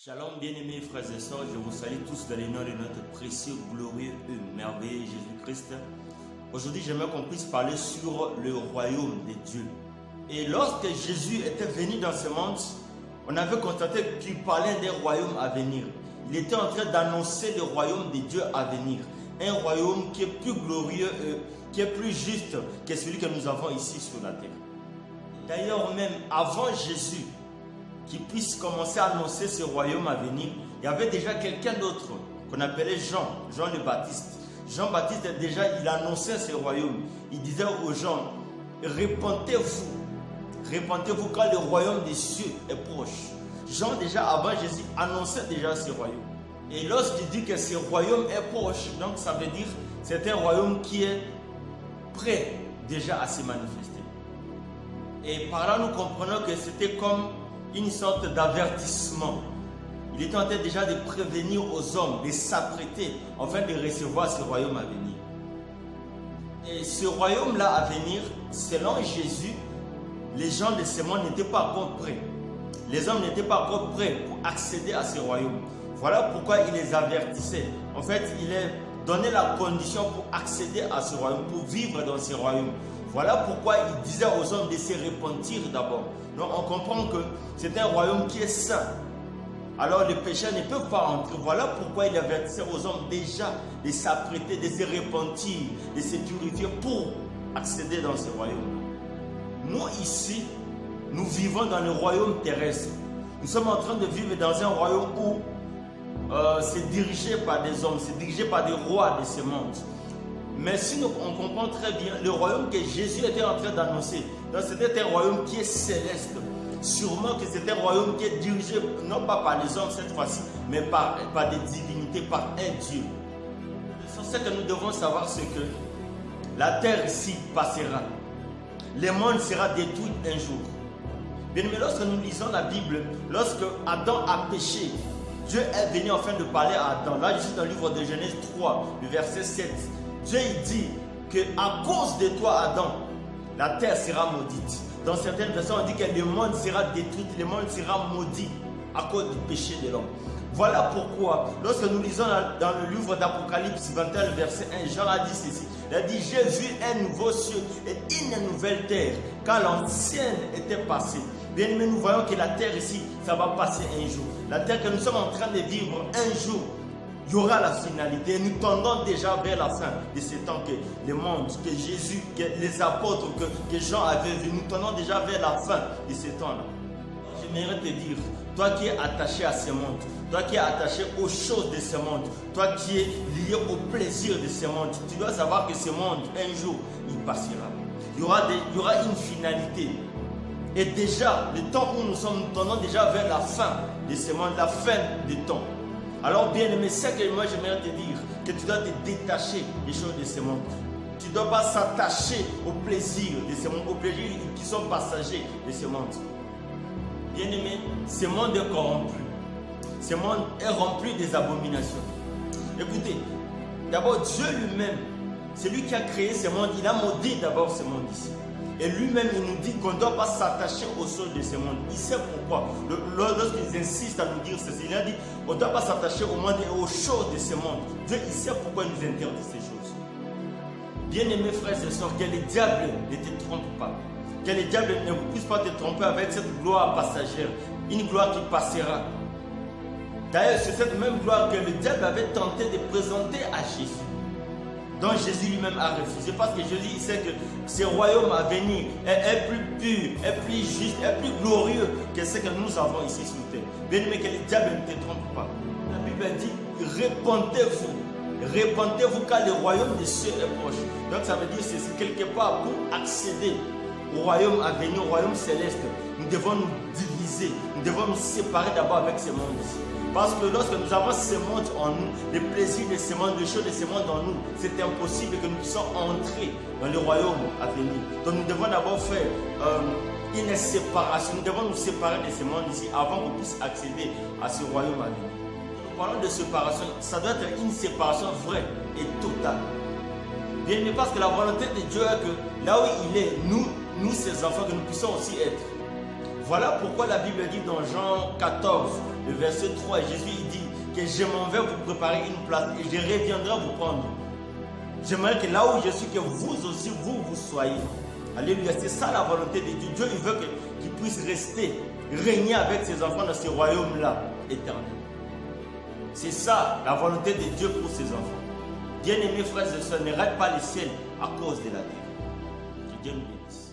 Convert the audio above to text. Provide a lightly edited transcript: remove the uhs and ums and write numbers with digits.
Shalom bien-aimés frères et sœurs, je vous salue tous dans le nom de notre précieux, glorieux et merveilleux Jésus-Christ. Aujourd'hui, j'aimerais qu'on puisse parler sur le royaume de Dieu. Et lorsque Jésus était venu dans ce monde, on avait constaté qu'il parlait d'un royaume à venir. Il était en train d'annoncer le royaume de Dieu à venir. Un royaume qui est plus glorieux, qui est plus juste que celui que nous avons ici sur la terre. D'ailleurs même, avant Jésus, qui puisse commencer à annoncer ce royaume à venir, il y avait déjà quelqu'un d'autre qu'on appelait Jean le Baptiste. Jean-Baptiste, déjà, il annonçait ce royaume. Il disait aux gens, répentez-vous car le royaume des cieux est proche. Jean, déjà avant Jésus, annonçait déjà ce royaume. Et lorsqu'il dit que ce royaume est proche, donc ça veut dire que c'est un royaume qui est prêt déjà à se manifester. Et par là, nous comprenons que c'était comme une sorte d'avertissement. Il était en train déjà de prévenir aux hommes, de s'apprêter afin de recevoir ce royaume à venir. Et ce royaume-là à venir, selon Jésus, les gens de ce monde n'étaient pas encore prêts. Les hommes n'étaient pas encore prêts pour accéder à ce royaume. Voilà pourquoi il les avertissait. En fait, il leur donnait la condition pour accéder à ce royaume, pour vivre dans ce royaume. Voilà pourquoi il disait aux hommes de se repentir d'abord. Donc on comprend que c'est un royaume qui est saint. Alors les pécheurs ne peuvent pas entrer. Voilà pourquoi il avertissait aux hommes déjà de s'apprêter, de se repentir, de se purifier pour accéder dans ce royaume. Nous ici, nous vivons dans le royaume terrestre. Nous sommes en train de vivre dans un royaume où c'est dirigé par des hommes, c'est dirigé par des rois de ce monde. Mais si on comprend très bien le royaume que Jésus était en train d'annoncer, c'était un royaume qui est céleste. Sûrement que c'est un royaume qui est dirigé non pas par les hommes cette fois-ci, mais par des divinités, par un Dieu. Ce que nous devons savoir, c'est que la terre ici passera. Le monde sera détruit un jour. Bien, mais lorsque nous lisons la Bible, lorsque Adam a péché, Dieu est venu afin de parler à Adam. Là, je suis dans le livre de Genèse 3, le verset 7. Dieu dit qu'à cause de toi, Adam, la terre sera maudite. Dans certaines versions, on dit que le monde sera détruit, le monde sera maudit à cause du péché de l'homme. Voilà pourquoi, lorsque nous lisons dans le livre d'Apocalypse 21, verset 1, Jean a dit ceci. Il a dit, j'ai vu un nouveau ciel et une nouvelle terre, car l'ancienne était passée. Bien aimé, nous voyons que la terre ici, ça va passer un jour. La terre que nous sommes en train de vivre un jour, il y aura la finalité. Nous tendons déjà vers la fin de ce temps que le monde, que Jésus, que les apôtres, que Jean avait vu. Nous tendons déjà vers la fin de ce temps-là. J'aimerais te dire, toi qui es attaché à ce monde, toi qui es attaché aux choses de ce monde, toi qui es lié au plaisir de ce monde, tu dois savoir que ce monde, un jour, il passera. Il y aura une finalité. Et déjà, le temps où nous sommes, nous tendons déjà vers la fin de ce monde, la fin du temps. Alors bien aimé, c'est que moi j'aimerais te dire que tu dois te détacher des choses de ce monde. Tu ne dois pas s'attacher au plaisir de ce monde, aux plaisirs qui sont passagers de ce monde. Bien aimé, ce monde est corrompu. Ce monde est rempli des abominations. Écoutez, d'abord Dieu lui-même, c'est lui qui a créé ce monde, il a maudit d'abord ce monde ici. Et lui-même, il nous dit qu'on ne doit pas s'attacher aux choses de ce monde. Il sait pourquoi. Lorsqu'ils insistent à nous dire ceci, il a dit on ne doit pas s'attacher au monde et aux choses de ce monde. Dieu, il sait pourquoi il nous interdit ces choses. Bien-aimés frères et sœurs, que le diable ne te trompe pas. Que le diable ne puisse pas te tromper avec cette gloire passagère. Une gloire qui passera. D'ailleurs, c'est cette même gloire que le diable avait tenté de présenter à Jésus. Donc Jésus lui-même a refusé parce que Jésus il sait que ce royaume à venir est plus pur, est plus juste, est plus glorieux que ce que nous avons ici sur terre. Bien aimé, que le diable ne te trompe pas. La Bible dit répentez-vous car le royaume des cieux est proche. Donc ça veut dire que c'est quelque part pour accéder au royaume à venir, au royaume céleste. Nous devons nous diviser, nous devons nous séparer d'abord avec ce monde ici. Parce que lorsque nous avons ce monde en nous, les plaisirs de ce monde, les choses de ce monde en nous, c'est impossible que nous puissions entrer dans le royaume à venir. Donc nous devons d'abord faire une séparation. Nous devons nous séparer de ce monde ici avant qu'on puisse accéder à ce royaume à venir. Nous parlons de séparation, ça doit être une séparation vraie et totale. Bien aimé, parce que la volonté de Dieu est que là où il est, nous ses enfants, que nous puissions aussi être. Voilà pourquoi la Bible dit dans Jean 14, Le verset 3, Jésus il dit que je m'en vais vous préparer une place et je reviendrai vous prendre. J'aimerais que là où je suis, que vous aussi, vous soyez. Alléluia, c'est ça la volonté de Dieu. Dieu il veut qu'il puisse rester, régner avec ses enfants dans ce royaume-là éternel. C'est ça la volonté de Dieu pour ses enfants. Bien-aimés frères et sœurs, ne rate pas le ciel à cause de la terre. Que Dieu nous bénisse.